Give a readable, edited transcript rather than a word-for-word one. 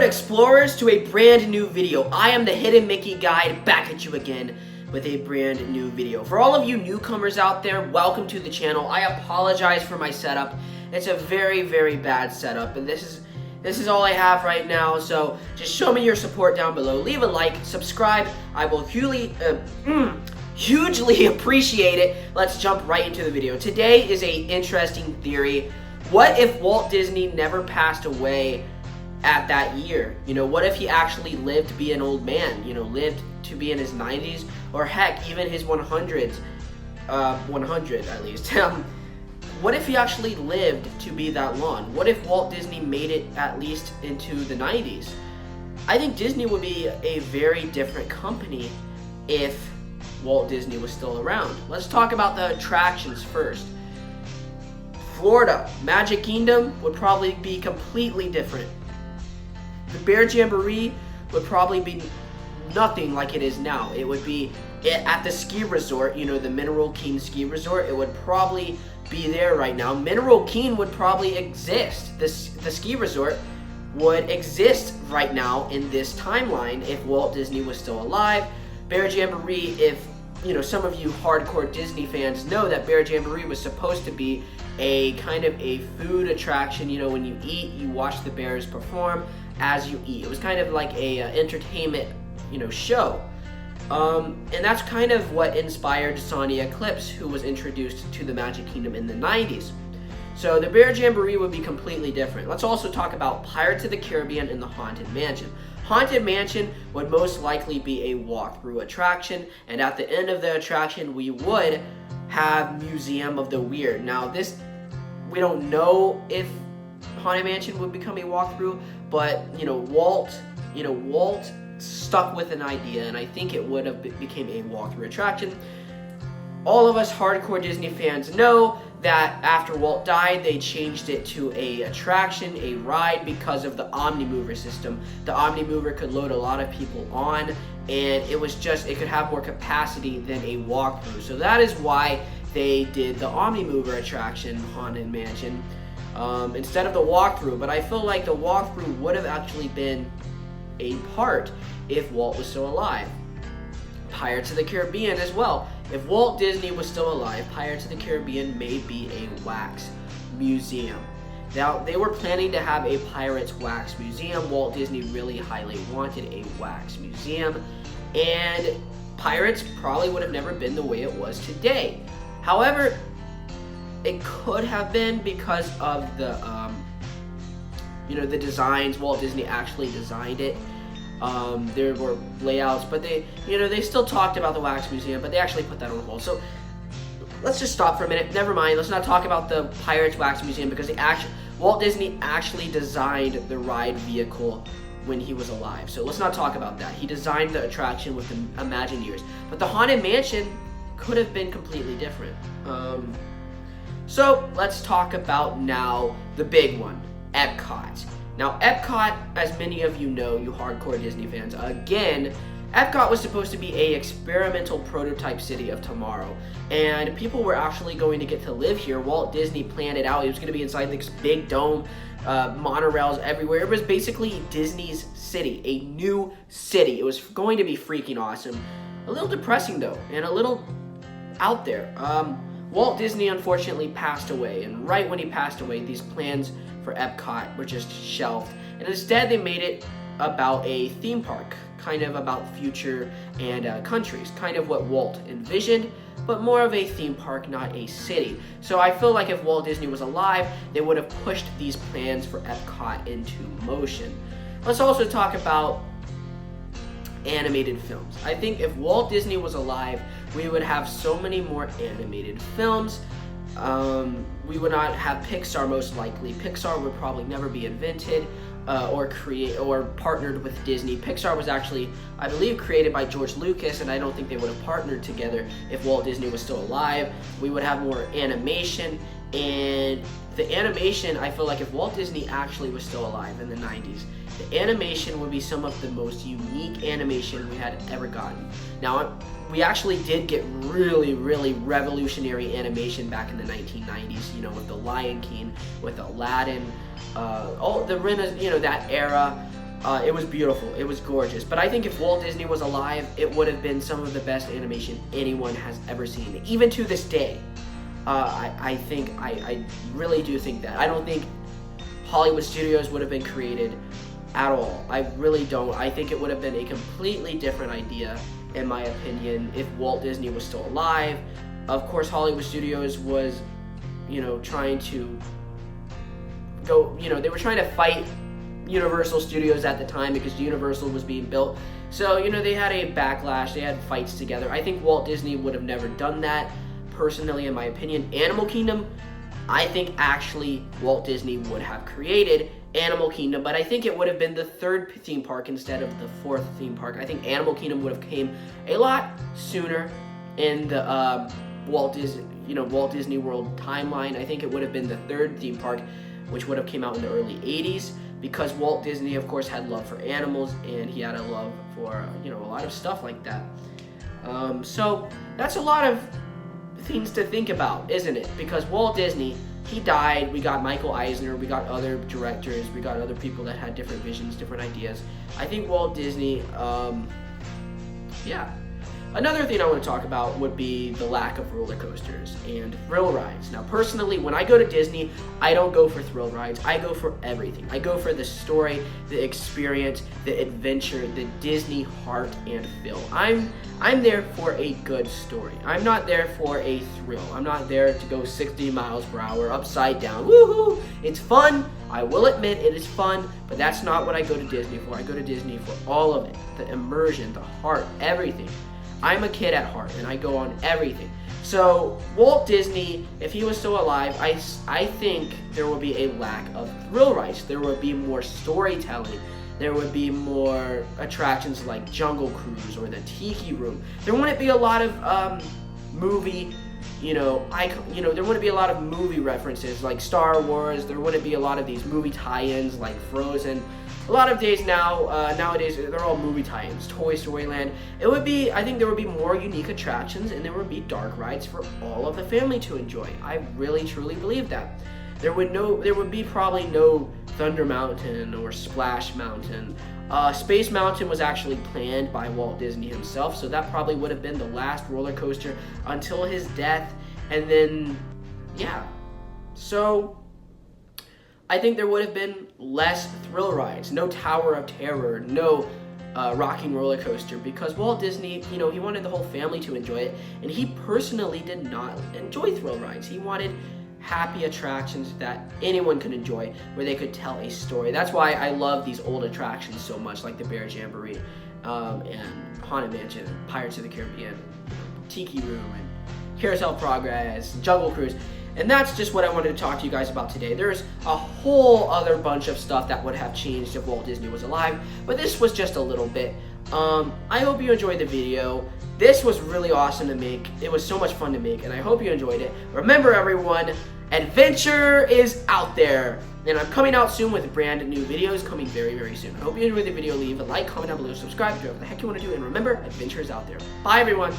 explorers, to a brand new video. I am the Hidden Mickey Guide, back at you again with a brand new video. For all of you newcomers out there, welcome to the channel. I apologize for my setup. It's a very, very bad setup, and this is all I have right now, so just show me your support down below. Leave a like, subscribe. I will hugely appreciate it. Let's jump right into the video. Today is a interesting theory. What if Walt Disney never passed away at that year? You know, what if he actually lived to be an old man? You know, lived to be in his 90s, or heck, even his 100s, 100 at least. What if he actually lived to be that long? What if Walt Disney made it at least into the 90s? I think Disney would be a very different company if Walt Disney was still around. Let's talk about the attractions first. Florida, Magic Kingdom would probably be completely different. The Bear Jamboree would probably be nothing like it is now. It would be at the ski resort, you know, the Mineral King ski resort. It would probably be there right now. Mineral King would probably exist. The ski resort would exist right now in this timeline if Walt Disney was still alive. Bear Jamboree, if you know, some of you hardcore Disney fans know that Bear Jamboree was supposed to be a kind of a food attraction. You know, when you eat, you watch the bears perform as you eat. It was kind of like a entertainment, you know, show. And that's kind of what inspired Sonny Eclipse, who was introduced to the Magic Kingdom in the 90s. So the Bear Jamboree would be completely different. Let's also talk about Pirates of the Caribbean and the Haunted Mansion. Haunted Mansion would most likely be a walkthrough attraction, and at the end of the attraction, we would have Museum of the Weird. Now, we don't know if Haunted Mansion would become a walkthrough, but Walt stuck with an idea, and I think it would have became a walkthrough attraction. All of us hardcore Disney fans know that after Walt died, they changed it to a attraction, a ride, because of the Omnimover system. The Omnimover could load a lot of people on, and it could have more capacity than a walkthrough. So that is why they did the Omnimover attraction, Haunted Mansion, instead of the walkthrough. But I feel like the walkthrough would have actually been a part if Walt was still alive. Pirates of the Caribbean as well. If Walt Disney was still alive, Pirates of the Caribbean may be a wax museum. Now, they were planning to have a Pirates wax museum. Walt Disney really highly wanted a wax museum, and Pirates probably would have never been the way it was today. However, it could have been because of the the designs. Walt Disney actually designed it. There were layouts, but they still talked about the wax museum, but they actually put that on hold. So let's just stop for a minute. Never mind. Let's not talk about the Pirates wax museum, because Walt Disney actually designed the ride vehicle when he was alive. So let's not talk about that. He designed the attraction with the Imagineers, but the Haunted Mansion could have been completely different. So let's talk about now the big one, Epcot. Now, Epcot, as many of you know, you hardcore Disney fans, again, Epcot was supposed to be an experimental prototype city of tomorrow, and people were actually going to get to live here. Walt Disney planned it out. It was going to be inside this big dome, monorails everywhere. It was basically Disney's city, a new city. It was going to be freaking awesome. A little depressing, though, and a little out there. Walt Disney unfortunately passed away, and right when he passed away, these plans for Epcot were just shelved, and instead they made it about a theme park, kind of about future and countries, kind of what Walt envisioned, but more of a theme park, not a city. So I feel like if Walt Disney was alive, they would have pushed these plans for Epcot into motion. Let's also talk about animated films. I think if Walt Disney was alive, we would have so many more animated films. We would not have Pixar, most likely. Pixar would probably never be invented or partnered with Disney. Pixar was actually, I believe, created by George Lucas, and I don't think they would have partnered together if Walt Disney was still alive. We would have more animation, and the animation, I feel like if Walt Disney actually was still alive in the 90s, the animation would be some of the most unique animation we had ever gotten. Now, we actually did get really, really revolutionary animation back in the 1990s, with the Lion King, with Aladdin, all the that era. It was beautiful. It was gorgeous. But I think if Walt Disney was alive, it would have been some of the best animation anyone has ever seen, even to this day. I really do think that. I don't think Hollywood Studios would have been created at all. I really don't. I think it would have been a completely different idea, in my opinion, if Walt Disney was still alive. Of course, Hollywood Studios was, trying to go, they were trying to fight Universal Studios at the time because Universal was being built. So, they had a backlash. They had fights together. I think Walt Disney would have never done that, personally, in my opinion. Animal Kingdom, I think actually Walt Disney would have created Animal Kingdom, but I think it would have been the third theme park instead of the fourth theme park. I think Animal Kingdom would have came a lot sooner in the Walt Disney World timeline. I think it would have been the third theme park, which would have came out in the early 80s, because Walt Disney, of course, had love for animals, and he had a love for, a lot of stuff like that. So that's a lot of things to think about, isn't it? Because Walt Disney, he died. We got Michael Eisner, we got other directors, we got other people that had different visions, different ideas. I think Walt Disney, yeah. Another thing I want to talk about would be the lack of roller coasters and thrill rides. Now, personally, when I go to Disney, I don't go for thrill rides. I go for everything. I go for the story, the experience, the adventure, the Disney heart and feel. I'm there for a good story. I'm not there for a thrill. I'm not there to go 60 miles per hour upside down. Woohoo! It's fun. I will admit it is fun, but that's not what I go to Disney for. I go to Disney for all of it. The immersion, the heart, everything. I'm a kid at heart, and I go on everything. So Walt Disney, if he was still alive, I think there would be a lack of thrill rides. There would be more storytelling. There would be more attractions like Jungle Cruise or the Tiki Room. There wouldn't be a lot of movie, there wouldn't be a lot of movie references like Star Wars. There wouldn't be a lot of these movie tie-ins like Frozen. A lot of days nowadays, they're all movie tie-ins, Toy Story Land. I think there would be more unique attractions, and there would be dark rides for all of the family to enjoy. I really, truly believe that. There would be probably no Thunder Mountain or Splash Mountain. Space Mountain was actually planned by Walt Disney himself, so that probably would have been the last roller coaster until his death, and then, yeah. So I think there would have been less thrill rides, no Tower of Terror, no rocking roller coaster, because Walt Disney, he wanted the whole family to enjoy it, and he personally did not enjoy thrill rides. He wanted happy attractions that anyone could enjoy, where they could tell a story. That's why I love these old attractions so much, like the Bear Jamboree, and Haunted Mansion, Pirates of the Caribbean, Tiki Room, and Carousel Progress, Jungle Cruise. And that's just what I wanted to talk to you guys about today. There's a whole other bunch of stuff that would have changed if Walt Disney was alive, but this was just a little bit. I hope you enjoyed the video. This was really awesome to make. It was so much fun to make, and I hope you enjoyed it. Remember, everyone, adventure is out there. And I'm coming out soon with brand new videos coming very, very soon. I hope you enjoyed the video. Leave a like, comment down below, subscribe, do whatever the heck you want to do. And remember, adventure is out there. Bye, everyone.